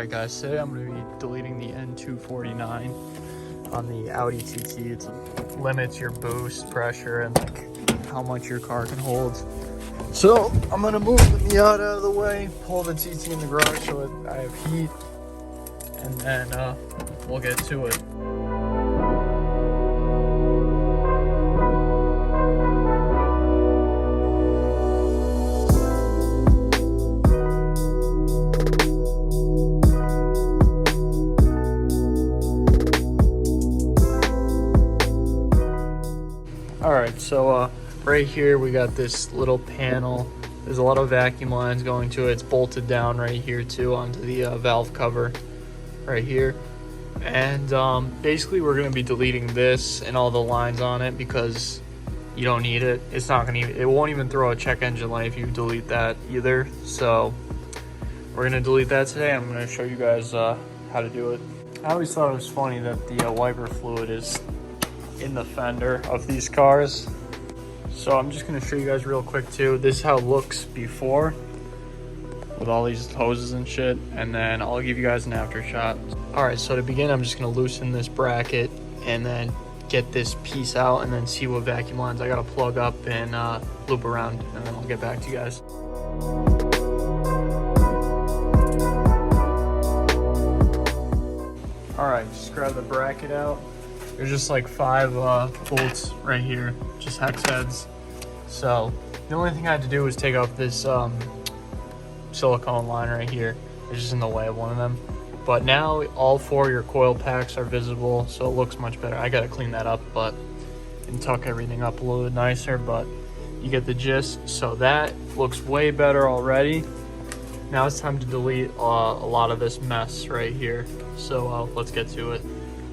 Alright guys, today I'm going to be deleting the N249 on the Audi TT. It limits your boost pressure and like how much your car can hold. So I'm going to move the Miata out of the way, pull the TT in the garage so I have heat, and then we'll get to it. Alright, so right here we got this little panel. There's a lot of vacuum lines going to it. It's bolted down right here too onto the valve cover right here. And basically we're going to be deleting this and all the lines on it because you don't need it. It's not going to, it won't even throw a check engine light if you delete that either. So we're going to delete that today. I'm going to show you guys how to do it. I always thought it was funny that the wiper fluid is in the fender of these cars. So I'm just going to show you guys real quick too. This is how it looks before with all these hoses and shit, and then I'll give you guys an after shot. Alright, so to begin, I'm just going to loosen this bracket and then get this piece out and then see what vacuum lines I got to plug up and loop around, and then I'll get back to you guys. Alright, just grab the bracket out. There's just like 5 bolts right here, just hex heads. So the only thing I had to do was take off this silicone line right here. It's just in the way of one of them. But now all 4 of your coil packs are visible, so it looks much better. I gotta clean that up, and tuck everything up a little bit nicer, but you get the gist. So that looks way better already. Now it's time to delete a lot of this mess right here. So let's get to it.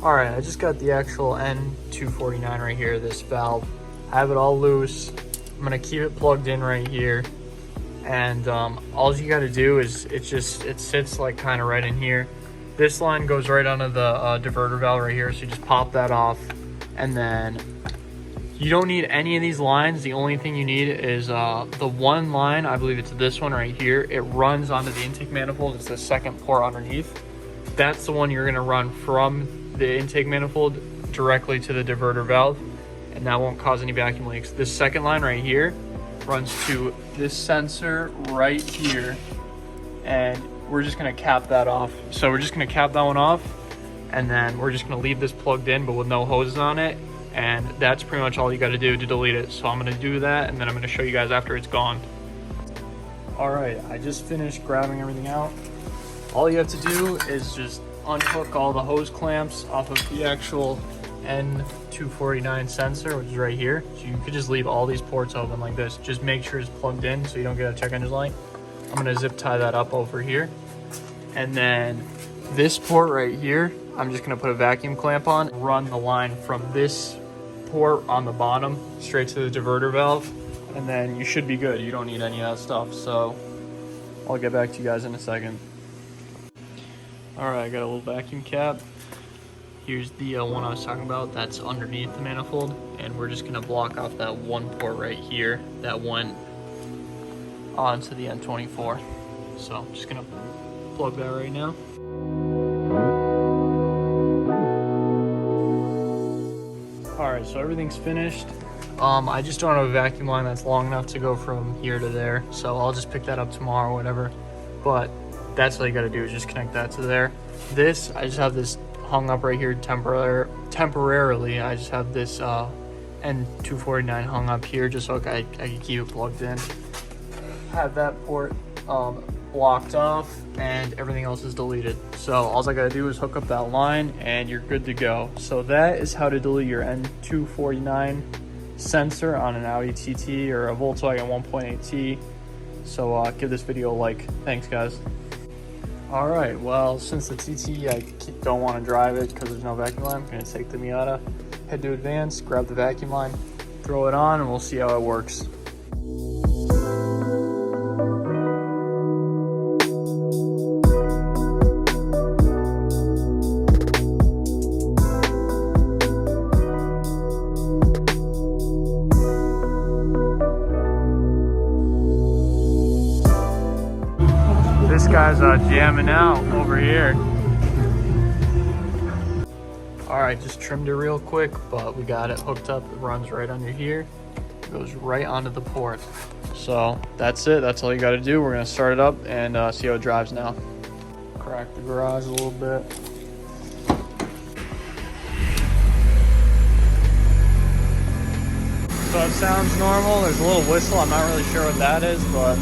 Alright, I just got the actual N249 right here, this valve. I have it all loose. I'm going to keep it plugged in right here. And all you got to do is, it sits like kind of right in here. This line goes right onto the diverter valve right here, so you just pop that off. And then you don't need any of these lines. The only thing you need is the one line, I believe it's this one right here. It runs onto the intake manifold. It's the second port underneath. That's the one you're going to run from the intake manifold directly to the diverter valve, and that won't cause any vacuum leaks. This second line right here runs to this sensor right here, and we're just going to cap that off. So we're just going to cap that one off, and then we're just going to leave this plugged in but with no hoses on it, and that's pretty much all you got to do to delete it. So I'm going to do that, and then I'm going to show you guys after it's gone. Alright, I just finished grabbing everything out. All you have to do is just unhook all the hose clamps off of the actual N249 sensor, which is right here. So you could just leave all these ports open like this. Just make sure it's plugged in so you don't get a check engine light. I'm going to zip tie that up over here. And then this port right here, I'm just going to put a vacuum clamp on, run the line from this port on the bottom straight to the diverter valve, and then you should be good. You don't need any of that stuff. So I'll get back to you guys in a second. Alright, I got a little vacuum cap. Here's the one I was talking about. That's underneath the manifold. And we're just going to block off that one port right here that went onto the N24. So I'm just going to plug that right now. Alright, so everything's finished. I just don't have a vacuum line that's long enough to go from here to there. So I'll just pick that up tomorrow or whatever. But that's all you got to do is just connect that to there. This, I just have this hung up right here temporarily. I just have this N249 hung up here just so I can keep it plugged in. Have that port blocked off, and everything else is deleted. So all I got to do is hook up that line and you're good to go. So that is how to delete your N249 sensor on an Audi TT or a Volkswagen 1.8T. So give this video a like. Thanks guys. Alright, well, since the TT, I don't want to drive it because there's no vacuum line, I'm going to take the Miata, head to advance, grab the vacuum line, throw it on, and we'll see how it works. guy's jamming out over here. All right, just trimmed it real quick, but we got it hooked up. It runs right under here. It goes right onto the port. So that's it. That's all you got to do. We're gonna start it up and see how it drives now. Crack the garage a little bit. So it sounds normal. There's a little whistle. I'm not really sure what that is, but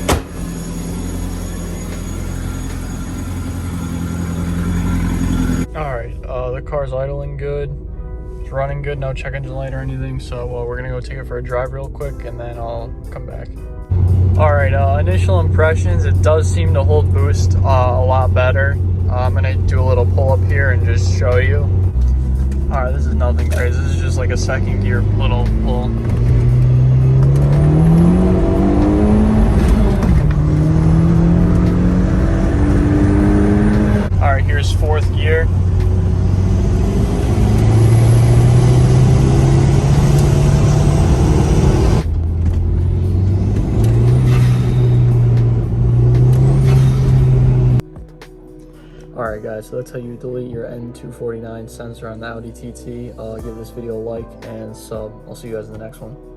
all right. The car's idling good. It's running good. No check engine light or anything. So we're gonna go take it for a drive real quick, and then I'll come back. All right. Initial impressions. It does seem to hold boost a lot better. I'm gonna do a little pull up here and just show you. All right. This is nothing crazy. This is just like a second gear little pull. All right, here's fourth gear. All right, guys, so that's how you delete your N249 sensor on the Audi TT. Give this video a like and sub. I'll see you guys in the next one.